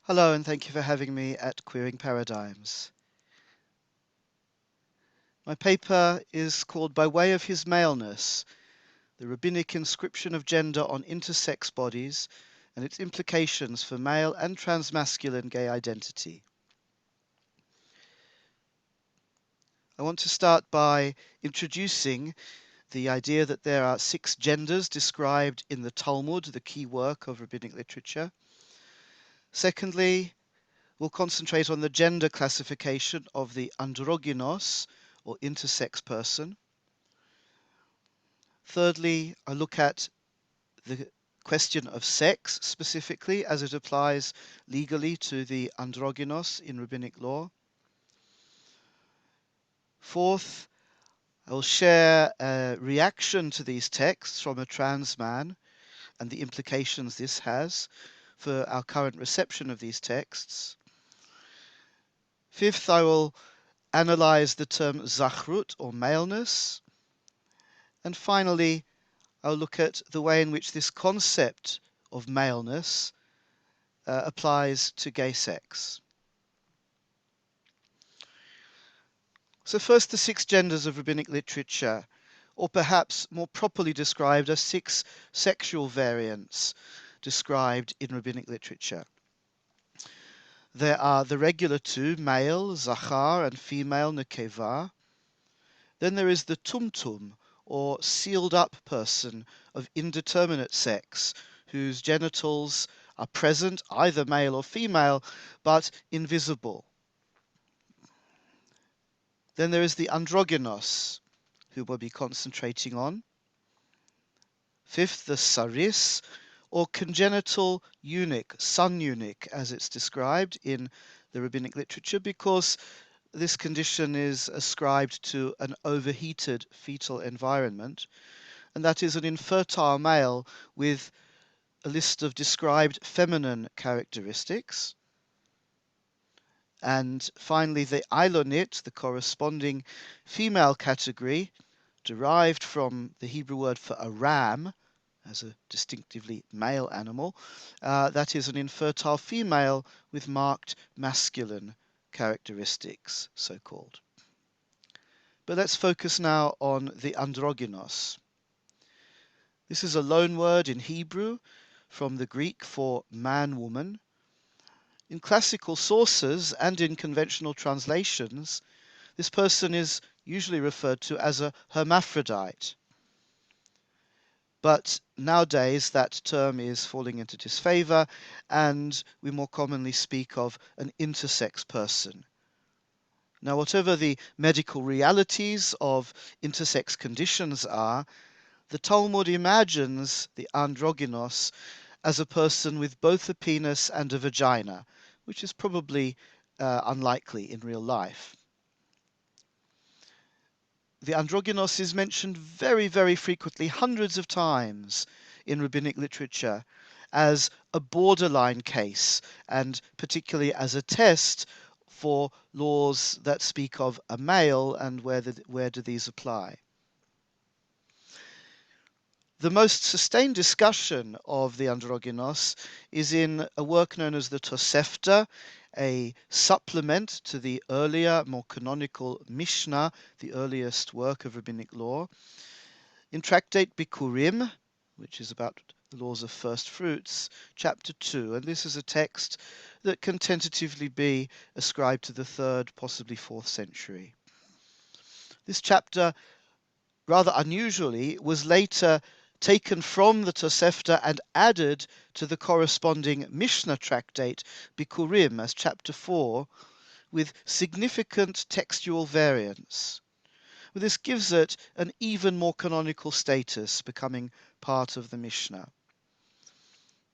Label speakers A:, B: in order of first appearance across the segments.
A: Hello, and thank you for having me at Queering Paradigms. My paper is called By Way of His Maleness, the Rabbinic Inscription of Gender on Intersex Bodies and its Implications for Male and Transmasculine Gay Identity. I want to start by introducing the idea that there are 6 genders described in the Talmud, the key work of rabbinic literature. Secondly, we'll concentrate on the gender classification of the androgynous or intersex person. Thirdly, I look at the question of sex specifically as it applies legally to the androgynous in rabbinic law. Fourth, I will share a reaction to these texts from a trans man and the implications this has for our current reception of these texts. Fifth, I will analyze the term zachrut or maleness. And finally, I'll look at the way in which this concept of maleness applies to gay sex. So first, the 6 genders of rabbinic literature, or perhaps more properly described as 6 sexual variants described in rabbinic literature. There are the regular 2, male, zachar, and female, nekeva. Then there is the tumtum, or sealed up person of indeterminate sex, whose genitals are present, either male or female, but invisible. Then there is the androgynous, who we'll be concentrating on. Fifth, the saris, or congenital eunuch, sun eunuch, as it's described in the rabbinic literature, because this condition is ascribed to an overheated fetal environment, and that is an infertile male with a list of described feminine characteristics. And finally, the Ilonit, the corresponding female category, derived from the Hebrew word for a ram, as a distinctively male animal, that is an infertile female with marked masculine characteristics, so-called. But let's focus now on the androgynous. This is a loan word in Hebrew from the Greek for man-woman. In classical sources and in conventional translations, this person is usually referred to as a hermaphrodite. But nowadays that term is falling into disfavor, and we more commonly speak of an intersex person. Now, whatever the medical realities of intersex conditions are, the Talmud imagines the androgynous as a person with both a penis and a vagina, which is probably unlikely in real life. The androgynous is mentioned very, very frequently, hundreds of times in rabbinic literature, as a borderline case, and particularly as a test for laws that speak of a male and where do these apply. The most sustained discussion of the androgynous is in a work known as the Tosefta, a supplement to the earlier, more canonical Mishnah, the earliest work of rabbinic law. In Tractate Bikurim, which is about the laws of first fruits, chapter 2, and this is a text that can tentatively be ascribed to the 3rd, possibly 4th century. This chapter, rather unusually, was later taken from the Tosefta and added to the corresponding Mishnah tractate Bikurim as chapter 4, with significant textual variants. This gives it an even more canonical status, becoming part of the Mishnah.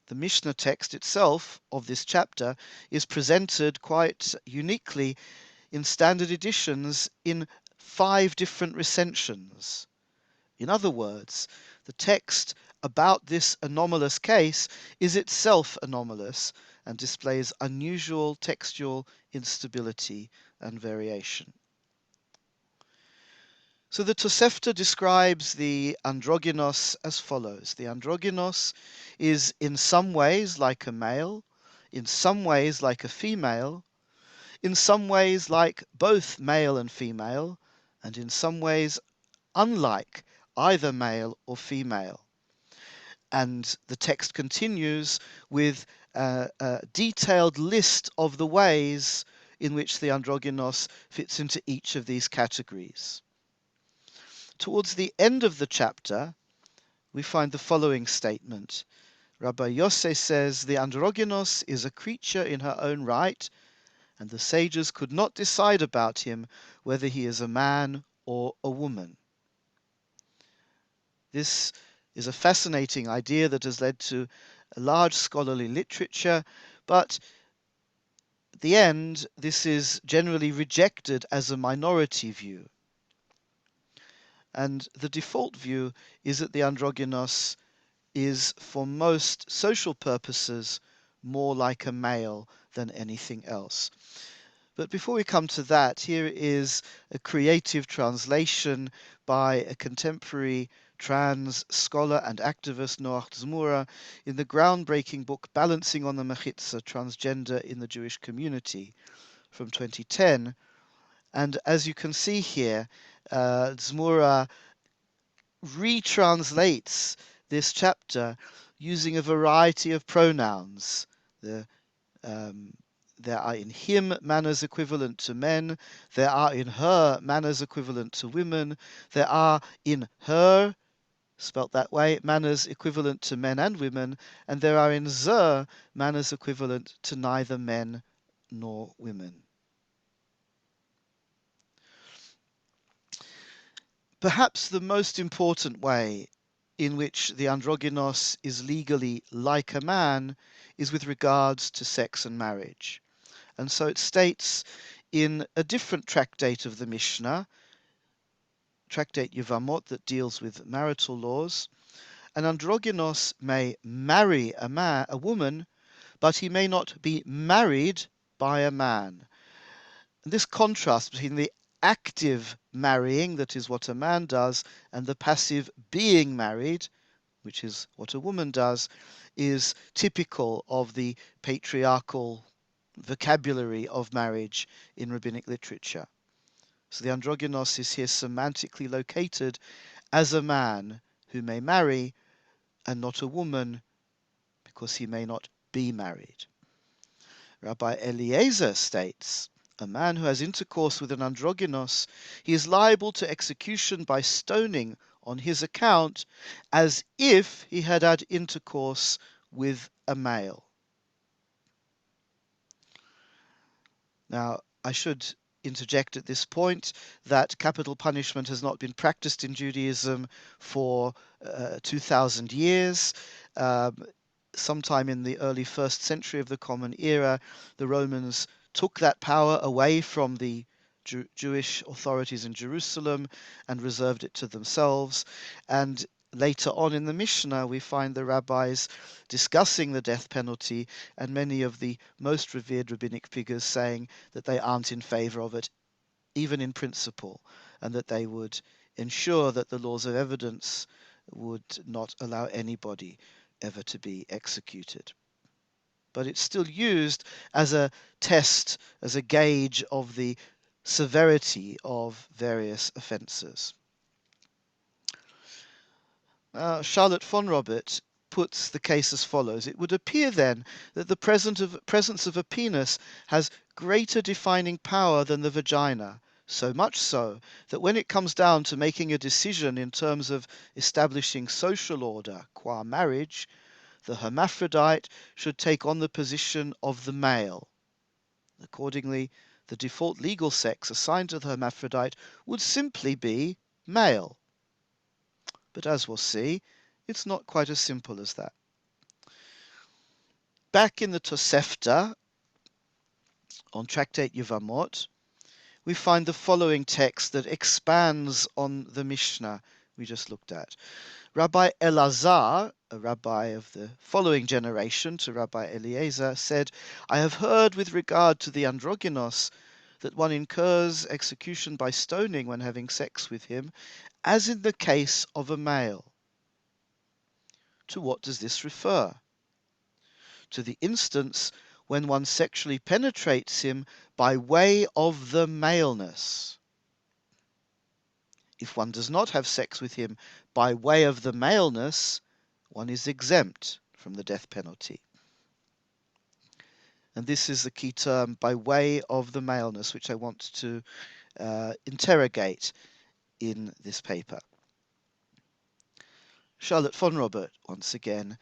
A: The Mishnah text itself of this chapter is presented quite uniquely in standard editions in 5 different recensions. In other words, the text about this anomalous case is itself anomalous and displays unusual textual instability and variation. So the Tosefta describes the androgynous as follows. The androgynous is in some ways like a male, in some ways like a female, in some ways like both male and female, and in some ways unlike either male or female. And the text continues with a detailed list of the ways in which the androgynos fits into each of these categories. Towards the end of the chapter, we find the following statement. Rabbi Yossi says, the androgynos is a creature in her own right, and the sages could not decide about him whether he is a man or a woman. This is a fascinating idea that has led to a large scholarly literature, but at the end, this is generally rejected as a minority view. And the default view is that the androgynos is, for most social purposes, more like a male than anything else. But before we come to that, here is a creative translation by a contemporary trans scholar and activist, Noach Zmura, in the groundbreaking book Balancing on the Mechitza, Transgender in the Jewish Community from 2010. And as you can see here, Zmura retranslates this chapter using a variety of pronouns. There are in him manners equivalent to men, there are in her manners equivalent to women, there are in her, spelt that way, manners equivalent to men and women, and there are in ze manners equivalent to neither men nor women. Perhaps the most important way in which the androgynos is legally like a man is with regards to sex and marriage. And so it states in a different tractate of the Mishnah, tractate Yevamot, that deals with marital laws, an androgynos may marry a woman, but he may not be married by a man. And this contrast between the active marrying, that is what a man does, and the passive being married, which is what a woman does, is typical of the patriarchal vocabulary of marriage in rabbinic literature. So the androgynos is here semantically located as a man who may marry and not a woman because he may not be married. Rabbi Eliezer states, a man who has intercourse with an androgynos, he is liable to execution by stoning on his account as if he had had intercourse with a male. Now, I should interject at this point that capital punishment has not been practiced in Judaism for 2,000 years. Sometime in the early 1st century of the Common Era, the Romans took that power away from the Jewish authorities in Jerusalem and reserved it to themselves. And later on in the Mishnah, we find the rabbis discussing the death penalty and many of the most revered rabbinic figures saying that they aren't in favor of it, even in principle, and that they would ensure that the laws of evidence would not allow anybody ever to be executed. But it's still used as a test, as a gauge of the severity of various offences. Charlotte von Robert puts the case as follows. It would appear then that the presence of a penis has greater defining power than the vagina, so much so that when it comes down to making a decision in terms of establishing social order, qua marriage, the hermaphrodite should take on the position of the male. Accordingly, the default legal sex assigned to the hermaphrodite would simply be male. But as we'll see, it's not quite as simple as that. Back in the Tosefta, on Tractate Yevamot, we find the following text that expands on the Mishnah we just looked at. Rabbi Elazar, a rabbi of the following generation to Rabbi Eliezer, said, I have heard with regard to the androgynos that one incurs execution by stoning when having sex with him, as in the case of a male. To what does this refer? To the instance when one sexually penetrates him by way of the maleness. If one does not have sex with him by way of the maleness, one is exempt from the death penalty. And this is the key term, by way of the maleness, which I want to interrogate in this paper. Charlotte von Robert, once again,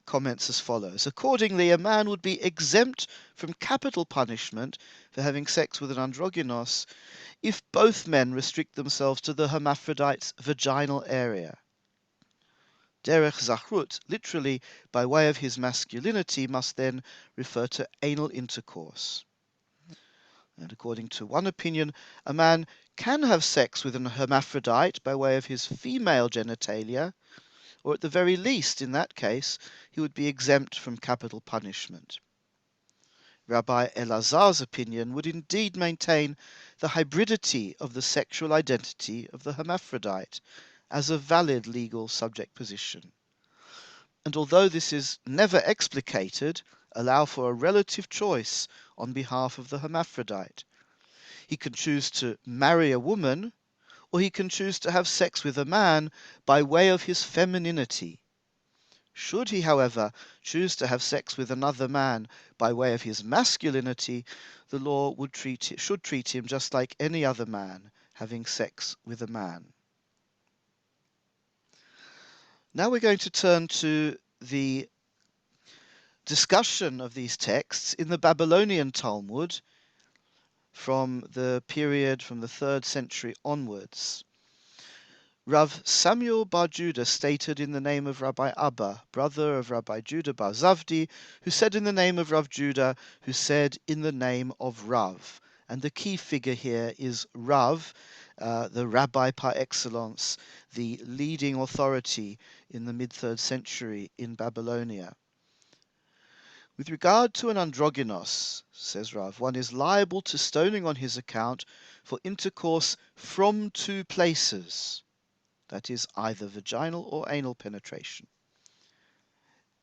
A: comments as follows. Accordingly, a man would be exempt from capital punishment for having sex with an androgynous if both men restrict themselves to the hermaphrodite's vaginal area. Derech Zachrut, literally by way of his masculinity, must then refer to anal intercourse. And according to one opinion, a man can have sex with an hermaphrodite by way of his female genitalia, or at the very least, in that case, he would be exempt from capital punishment. Rabbi Elazar's opinion would indeed maintain the hybridity of the sexual identity of the hermaphrodite as a valid legal subject position. And although this is never explicated, allow for a relative choice on behalf of the hermaphrodite. He can choose to marry a woman, or he can choose to have sex with a man by way of his femininity. Should he, however, choose to have sex with another man by way of his masculinity, the law should treat him just like any other man having sex with a man. Now we're going to turn to the discussion of these texts in the Babylonian Talmud from the period from the 3rd century onwards. Rav Samuel bar Judah stated in the name of Rabbi Abba, brother of Rabbi Judah bar Zavdi, who said in the name of Rav Judah, who said in the name of Rav. And the key figure here is Rav, the rabbi par excellence, the leading authority in the mid-3rd century in Babylonia. With regard to an androgynous, says Rav, one is liable to stoning on his account for intercourse from two places. That is either vaginal or anal penetration.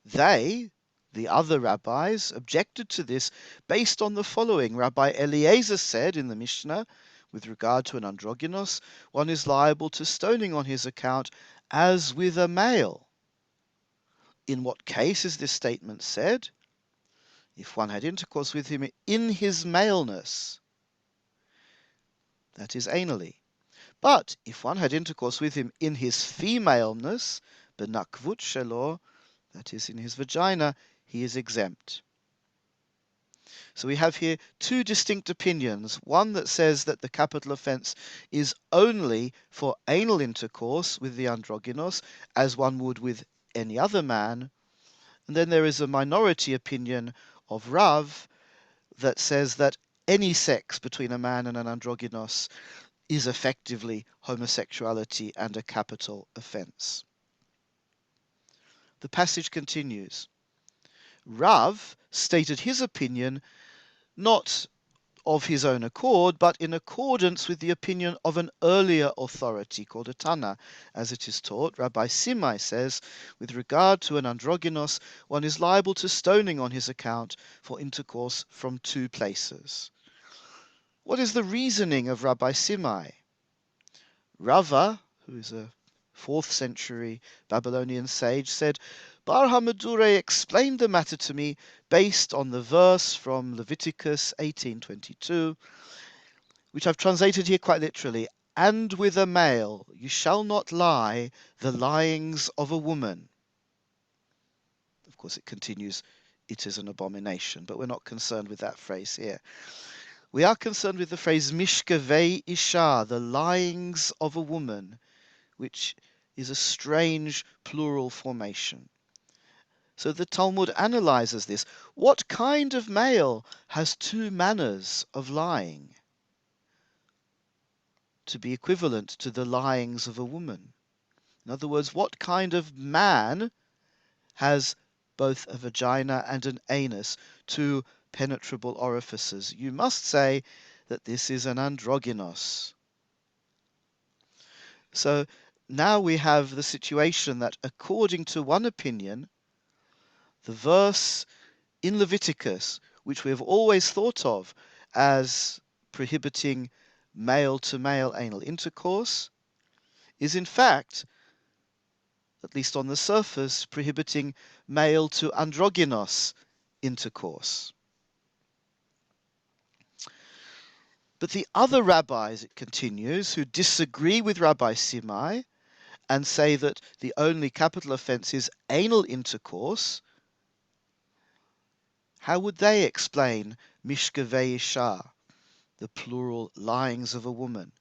A: They, the other rabbis, objected to this based on the following. Rabbi Eliezer said in the Mishnah, with regard to an androgynous, one is liable to stoning on his account as with a male. In what case is this statement said? If one had intercourse with him in his maleness, that is anally. But if one had intercourse with him in his femaleness, benakvut shelo, that is in his vagina, he is exempt. So we have here two distinct opinions. One that says that the capital offence is only for anal intercourse with the androgynous, as one would with any other man. And then there is a minority opinion of Rav that says that any sex between a man and an androgynous is effectively homosexuality and a capital offence. The passage continues. Rav stated his opinion not of his own accord, but in accordance with the opinion of an earlier authority called a Tana, as it is taught. Rabbi Simai says, with regard to an androgynous, one is liable to stoning on his account for intercourse from two places. What is the reasoning of Rabbi Simai? Rava, who is a 4th century Babylonian sage, said, Bar Hamadure explained the matter to me based on the verse from Leviticus 18:22, which I've translated here quite literally, and with a male you shall not lie the lyings of a woman. Of course, it continues, it is an abomination, but we're not concerned with that phrase here. We are concerned with the phrase mishkavei isha, the lyings of a woman, which is a strange plural formation. So the Talmud analyzes this. What kind of male has two manners of lying to be equivalent to the lyings of a woman? In other words, what kind of man has both a vagina and an anus, two penetrable orifices? You must say that this is an androgynous. So now we have the situation that according to one opinion, the verse in Leviticus, which we have always thought of as prohibiting male-to-male anal intercourse, is in fact, at least on the surface, prohibiting male to androgynous intercourse. But the other rabbis, it continues, who disagree with Rabbi Simai and say that the only capital offense is anal intercourse, how would they explain mishkavei isha, the plural lyings of a woman?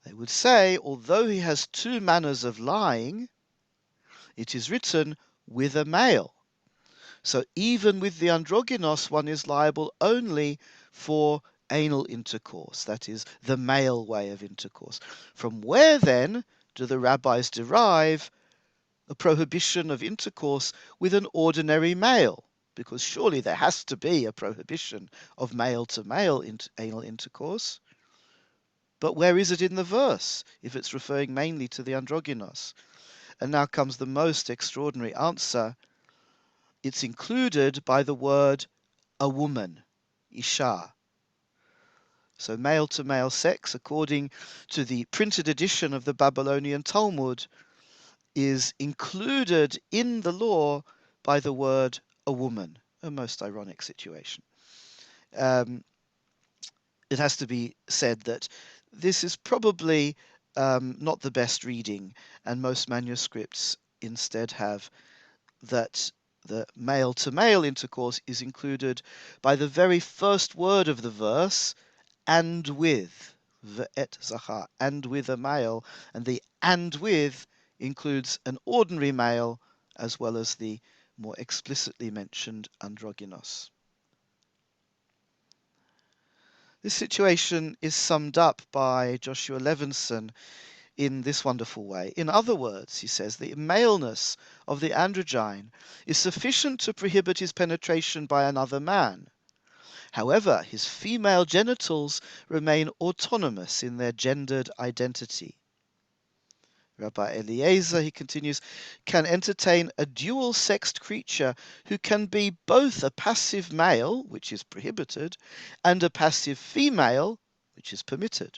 A: They would say, although he has two manners of lying, it is written with a male. So even with the androgynous, one is liable only for anal intercourse, that is, the male way of intercourse. From where then do the rabbis derive a prohibition of intercourse with an ordinary male? Because surely there has to be a prohibition of male-to-male anal intercourse. But where is it in the verse, if it's referring mainly to the androgynous? And now comes the most extraordinary answer. It's included by the word a woman, isha. So male-to-male sex, according to the printed edition of the Babylonian Talmud, is included in the law by the word a woman. A most ironic situation. It has to be said that this is probably not the best reading, and most manuscripts instead have that the male-to-male intercourse is included by the very first word of the verse, and with, ve'et zachar, and with a male, and the and with includes an ordinary male as well as the more explicitly mentioned androgynous. This situation is summed up by Joshua Levinson in this wonderful way. In other words, he says, the maleness of the androgyne is sufficient to prohibit his penetration by another man. However, his female genitals remain autonomous in their gendered identity. Rabbi Eliezer, he continues, can entertain a dual-sexed creature who can be both a passive male, which is prohibited, and a passive female, which is permitted.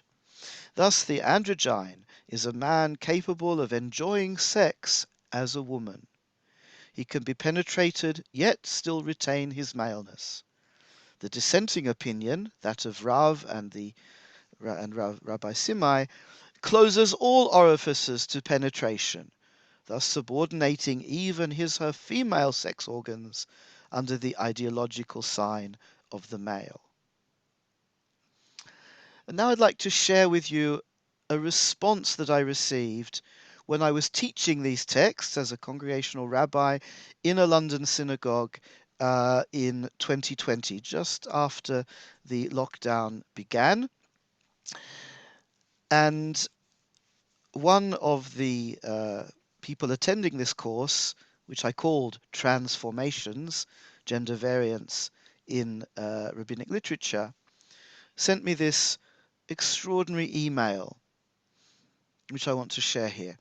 A: Thus, the androgyne is a man capable of enjoying sex as a woman. He can be penetrated, yet still retain his maleness. The dissenting opinion, that of Rav and Rabbi Simai, closes all orifices to penetration, thus subordinating even her female sex organs under the ideological sign of the male. And now I'd like to share with you a response that I received when I was teaching these texts as a congregational rabbi in a London synagogue in 2020, just after the lockdown began. And one of the people attending this course, which I called Transformations, Gender Variance in Rabbinic Literature, sent me this extraordinary email, which I want to share here.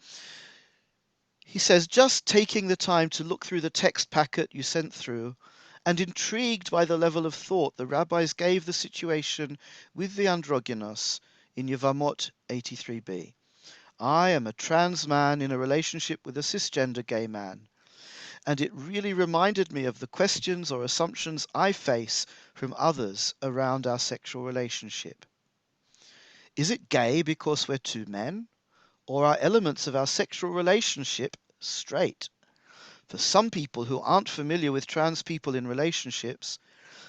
A: He says, just taking the time to look through the text packet you sent through, and intrigued by the level of thought the rabbis gave the situation with the androgynous in Yevamot 83b. I am a trans man in a relationship with a cisgender gay man, and it really reminded me of the questions or assumptions I face from others around our sexual relationship. Is it gay because we're two men, or are elements of our sexual relationship straight? For some people who aren't familiar with trans people in relationships,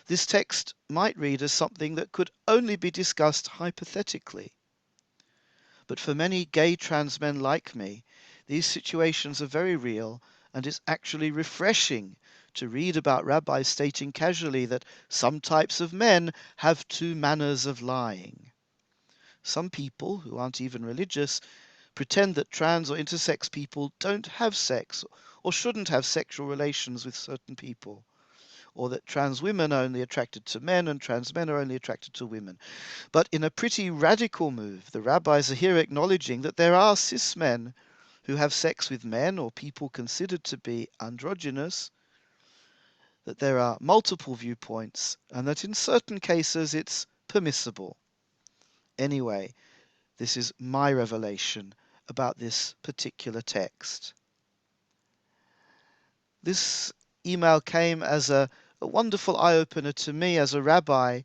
A: this text might read as something that could only be discussed hypothetically. But for many gay trans men like me, these situations are very real, and it's actually refreshing to read about rabbis stating casually that some types of men have two manners of lying. Some people, who aren't even religious, pretend that trans or intersex people don't have sex or shouldn't have sexual relations with certain people, or that trans women are only attracted to men and trans men are only attracted to women. But in a pretty radical move, the rabbis are here acknowledging that there are cis men who have sex with men or people considered to be androgynous, that there are multiple viewpoints and that in certain cases it's permissible. Anyway, this is my revelation about this particular text. This email came as a wonderful eye-opener to me as a rabbi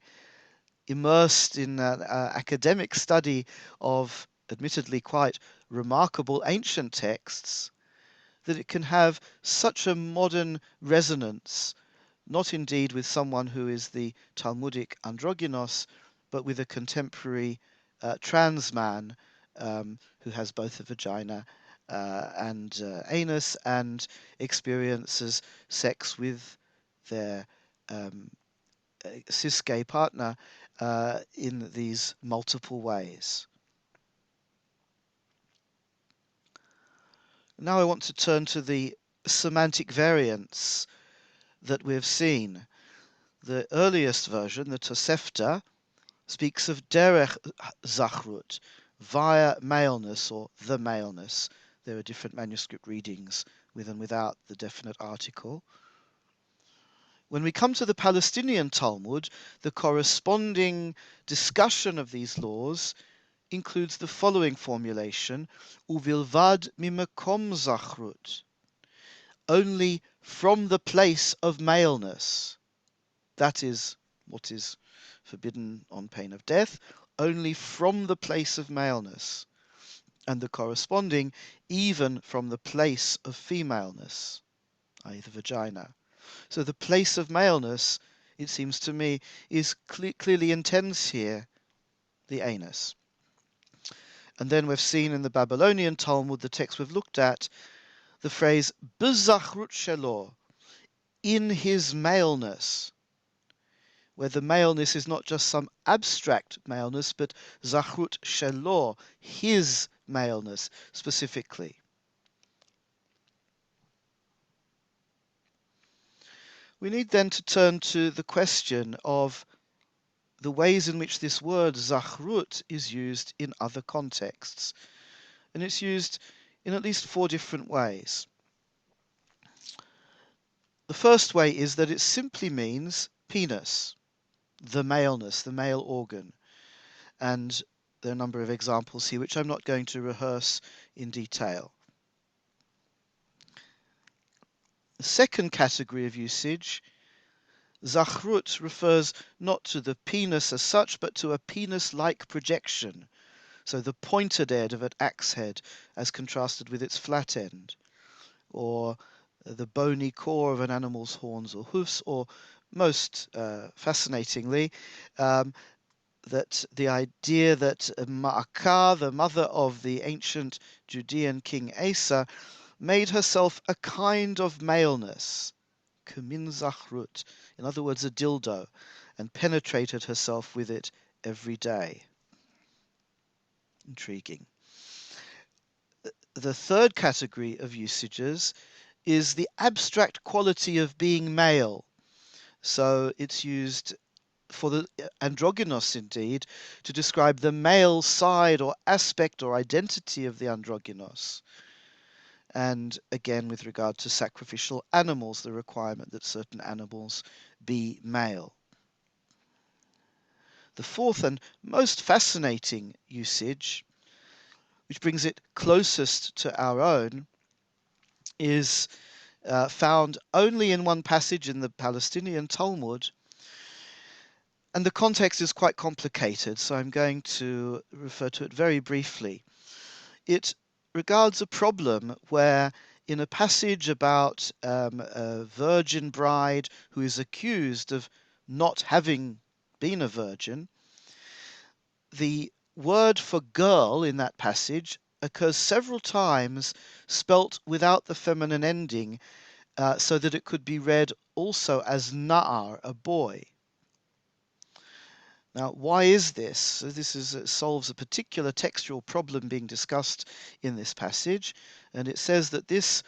A: immersed in an academic study of admittedly quite remarkable ancient texts, that it can have such a modern resonance, not indeed with someone who is the Talmudic androgynous, but with a contemporary trans man who has both a vagina and anus and experiences sex with their cis gay partner in these multiple ways. Now I want to turn to the semantic variants that we've seen. The earliest version, the Tosefta, speaks of derech zachrut, via maleness or the maleness. There are different manuscript readings with and without the definite article. When we come to the Palestinian Talmud, the corresponding discussion of these laws includes the following formulation: uvilvad mimakom zachrut, only from the place of maleness. That is what is forbidden on pain of death, only from the place of maleness, and the corresponding even from the place of femaleness, i.e. the vagina. So the place of maleness, it seems to me, is clearly intends here the anus. And then we've seen in the Babylonian Talmud, the text we've looked at, the phrase b'zachrut shelo, in his maleness, where the maleness is not just some abstract maleness, but zachrut shelo, his maleness specifically. We need then to turn to the question of the ways in which this word zachrut is used in other contexts. And it's used in at least 4 different ways. The first way is that it simply means penis, the maleness, the male organ. And there are a number of examples here which I'm not going to rehearse in detail. The second category of usage, zachrut, refers not to the penis as such, but to a penis-like projection. So the pointed end of an axe head as contrasted with its flat end, or the bony core of an animal's horns or hoofs, or most fascinatingly, that the idea that Ma'akah, the mother of the ancient Judean king Asa, made herself a kind of maleness, kamin zachrut, in other words a dildo, and penetrated herself with it every day. Intriguing. The third category of usages is the abstract quality of being male. So it's used for the androgynous indeed, to describe the male side or aspect or identity of the androgynous. And again, with regard to sacrificial animals, the requirement that certain animals be male. The fourth and most fascinating usage, which brings it closest to our own, is found only in one passage in the Palestinian Talmud. And the context is quite complicated, so I'm going to refer to it very briefly. It regards a problem where, in a passage about a virgin bride who is accused of not having been a virgin, the word for girl in that passage occurs several times, spelt without the feminine ending, so that it could be read also as na'ar, a boy. Now, why is this? So this solves a particular textual problem being discussed in this passage, and it says that this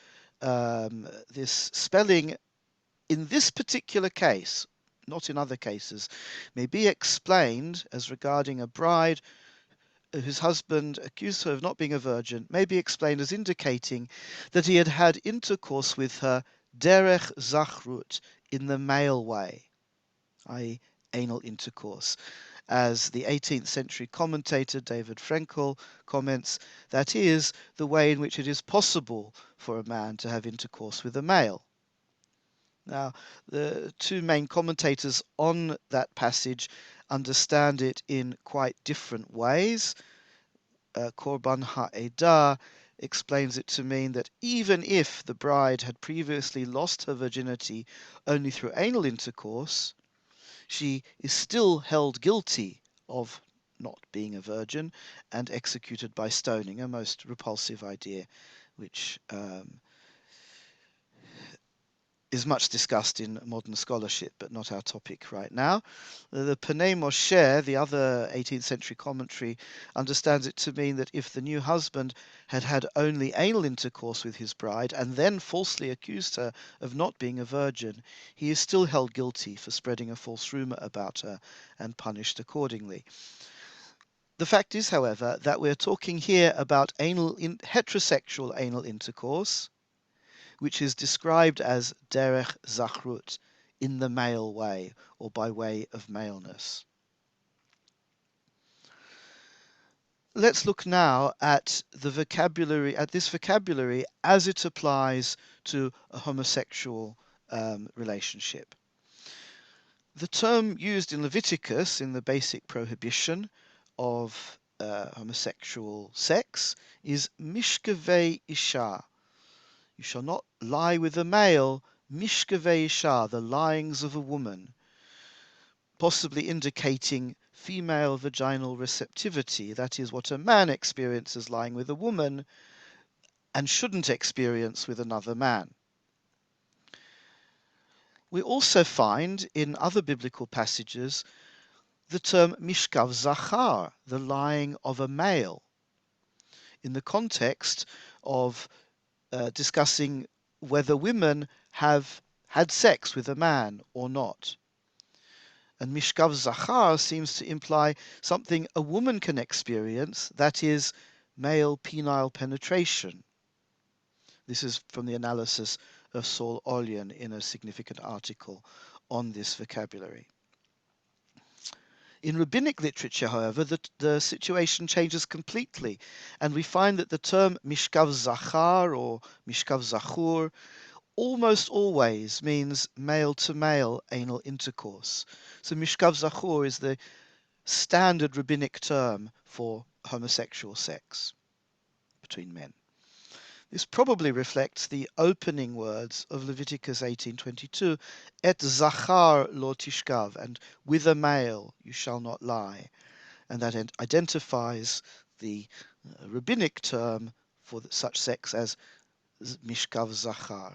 A: spelling in this particular case, not in other cases, may be explained as regarding a bride whose husband accused her of not being a virgin, may be explained as indicating that he had had intercourse with her derech zachrut, in the male way, i.e. anal intercourse. As the 18th century commentator David Frenkel comments, that is the way in which it is possible for a man to have intercourse with a male. Now, the two main commentators on that passage understand it in quite different ways. Korban Ha'edah explains it to mean that even if the bride had previously lost her virginity only through anal intercourse, she is still held guilty of not being a virgin and executed by stoning, a most repulsive idea which is much discussed in modern scholarship, but not our topic right now. The Pnei Moshe, the other 18th century commentary, understands it to mean that if the new husband had had only anal intercourse with his bride and then falsely accused her of not being a virgin, he is still held guilty for spreading a false rumor about her and punished accordingly. The fact is, however, that we're talking here about heterosexual anal intercourse, which is described as derech zachrut, in the male way, or by way of maleness. Let's look now at the vocabulary, at this vocabulary as it applies to a homosexual relationship. The term used in Leviticus in the basic prohibition of homosexual sex is mishkevei isha. You shall not lie with a male, mishkevei isha, the lyings of a woman, possibly indicating female vaginal receptivity, that is what a man experiences lying with a woman and shouldn't experience with another man. We also find in other biblical passages the term mishkav zachar, the lying of a male, in the context of discussing whether women have had sex with a man or not. And mishkav zachar seems to imply something a woman can experience, that is, male penile penetration. This is from the analysis of Saul Olien in a significant article on this vocabulary. In rabbinic literature, however, the situation changes completely, and we find that the term mishkav zachar or mishkav zachur almost always means male-to-male anal intercourse. So mishkav zachur is the standard rabbinic term for homosexual sex between men. This probably reflects the opening words of Leviticus 18:22, et zachar lo tishkav, and with a male you shall not lie, and that identifies the rabbinic term for such sex as mishkav zachar.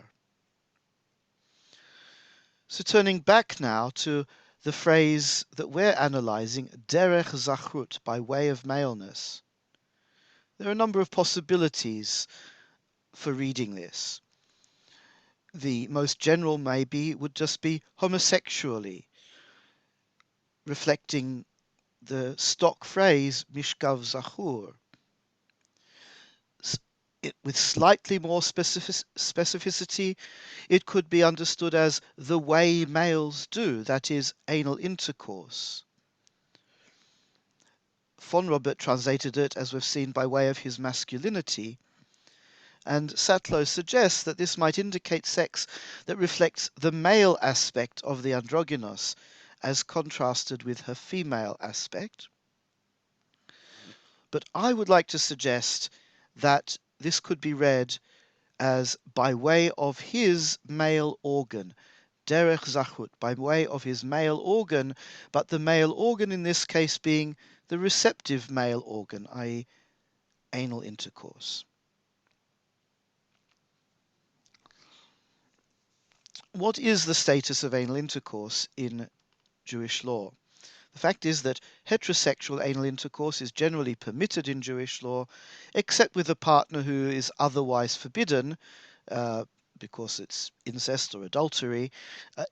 A: So turning back now to the phrase that we're analyzing, derech zachrut, by way of maleness. There are a number of possibilities for reading this. The most general maybe would just be homosexually, reflecting the stock phrase mishkav zachur. With slightly more specificity, it could be understood as the way males do, that is, anal intercourse. Von Robert translated it, as we've seen, by way of his masculinity, and Sattlow suggests that this might indicate sex that reflects the male aspect of the androgynous as contrasted with her female aspect. But I would like to suggest that this could be read as by way of his male organ, derech zachut, by way of his male organ, but the male organ in this case being the receptive male organ, i.e. anal intercourse. What is the status of anal intercourse in Jewish law? The fact is that heterosexual anal intercourse is generally permitted in Jewish law, except with a partner who is otherwise forbidden, because it's incest or adultery,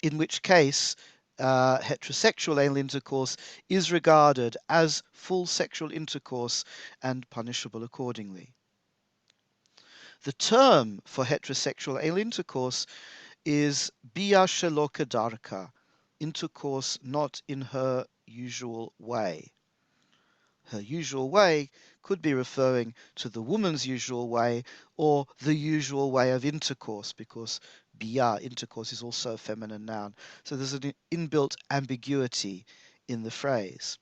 A: in which case heterosexual anal intercourse is regarded as full sexual intercourse and punishable accordingly. The term for heterosexual anal intercourse is bia shelo kedarka, intercourse not in her usual way. Her usual way could be referring to the woman's usual way or the usual way of intercourse, because bia, intercourse, is also a feminine noun. So there's an inbuilt ambiguity in the phrase.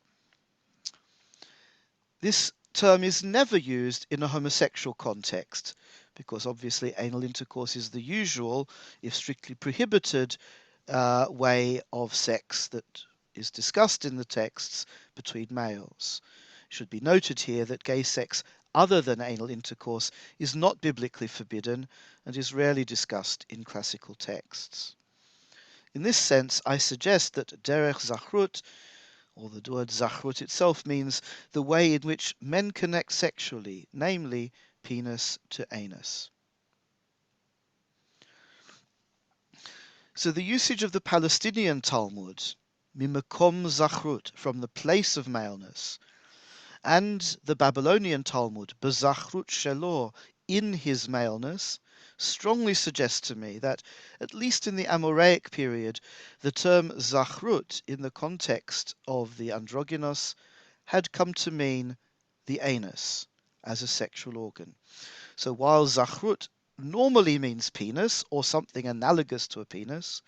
A: This term is never used in a homosexual context, because obviously anal intercourse is the usual, if strictly prohibited, way of sex that is discussed in the texts between males. It should be noted here that gay sex other than anal intercourse is not biblically forbidden and is rarely discussed in classical texts. In this sense, I suggest that derech zachrut, or the word zachrut itself, means the way in which men connect sexually, namely penis to anus. So the usage of the Palestinian Talmud, mimakom zachrut, from the place of maleness, and the Babylonian Talmud, bezachrut shelo, in his maleness, strongly suggests to me that, at least in the Amoraic period, the term zachrut, in the context of the androgynous, had come to mean the anus as a sexual organ. So while zachrut normally means penis or something analogous to a penis,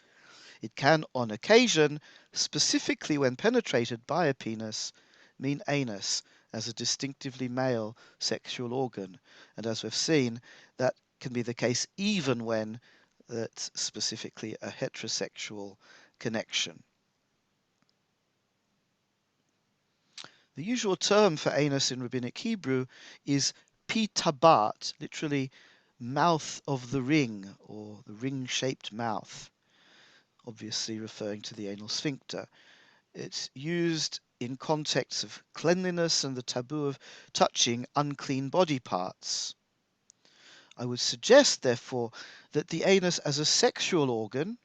A: it can on occasion, specifically when penetrated by a penis, mean anus as a distinctively male sexual organ. And as we've seen, that can be the case even when that's specifically a heterosexual connection. The usual term for anus in Rabbinic Hebrew is pi tabat, literally mouth of the ring, or the ring-shaped mouth, obviously referring to the anal sphincter. It's used in contexts of cleanliness and the taboo of touching unclean body parts. I would suggest, therefore, that the anus as a sexual organ,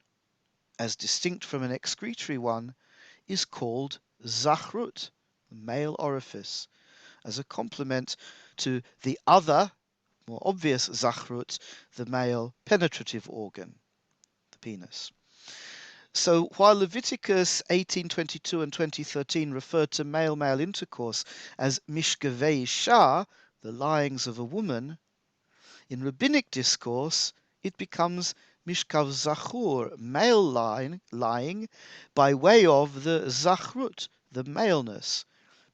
A: as distinct from an excretory one, is called zachrut, the male orifice, as a complement to the other, more obvious zachrut, the male penetrative organ, the penis. So while Leviticus 18:22 and 20:13 referred to male-male intercourse as mishkavei isha, the lyings of a woman, in rabbinic discourse it becomes mishkav zachur, male lying, by way of the zachrut, the maleness,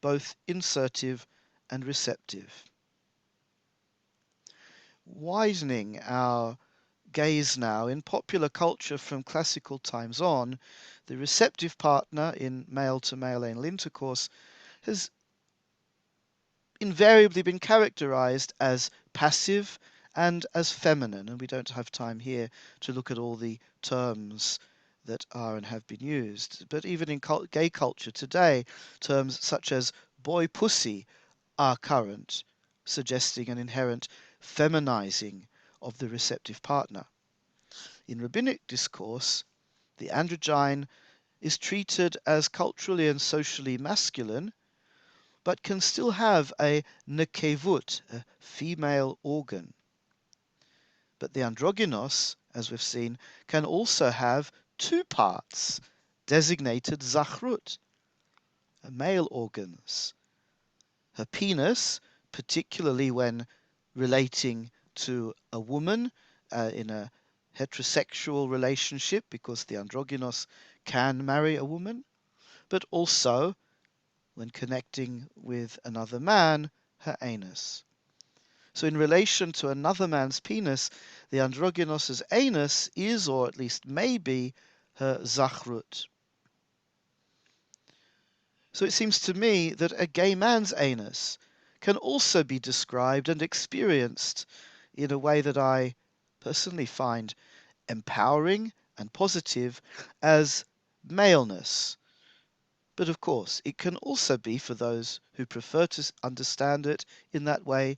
A: both insertive and receptive. Widening our gaze now, in popular culture from classical times on, the receptive partner in male-to-male anal intercourse has invariably been characterized as passive and as feminine, and we don't have time here to look at all the terms that are and have been used. But even in gay culture today, terms such as boy pussy are current, suggesting an inherent feminizing of the receptive partner. In rabbinic discourse, the androgyne is treated as culturally and socially masculine, but can still have a nekevut, a female organ. But the androgynous, as we've seen, can also have two parts, designated zachrut, male organs. Her penis, particularly when relating to a woman in a heterosexual relationship, because the androgynous can marry a woman, but also when connecting with another man, her anus. So in relation to another man's penis, the androgynous' anus is, or at least may be, her zachrut. So it seems to me that a gay man's anus can also be described and experienced in a way that I personally find empowering and positive as maleness. But of course, it can also be, for those who prefer to understand it in that way,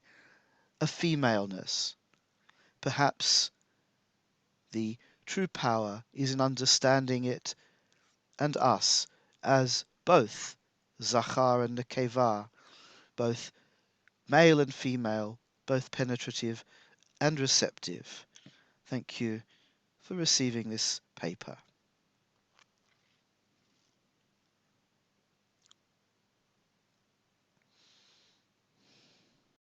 A: a femaleness. Perhaps the true power is in understanding it and us as both Zachar and Nekeva, both male and female, both penetrative and receptive. Thank you for receiving this paper.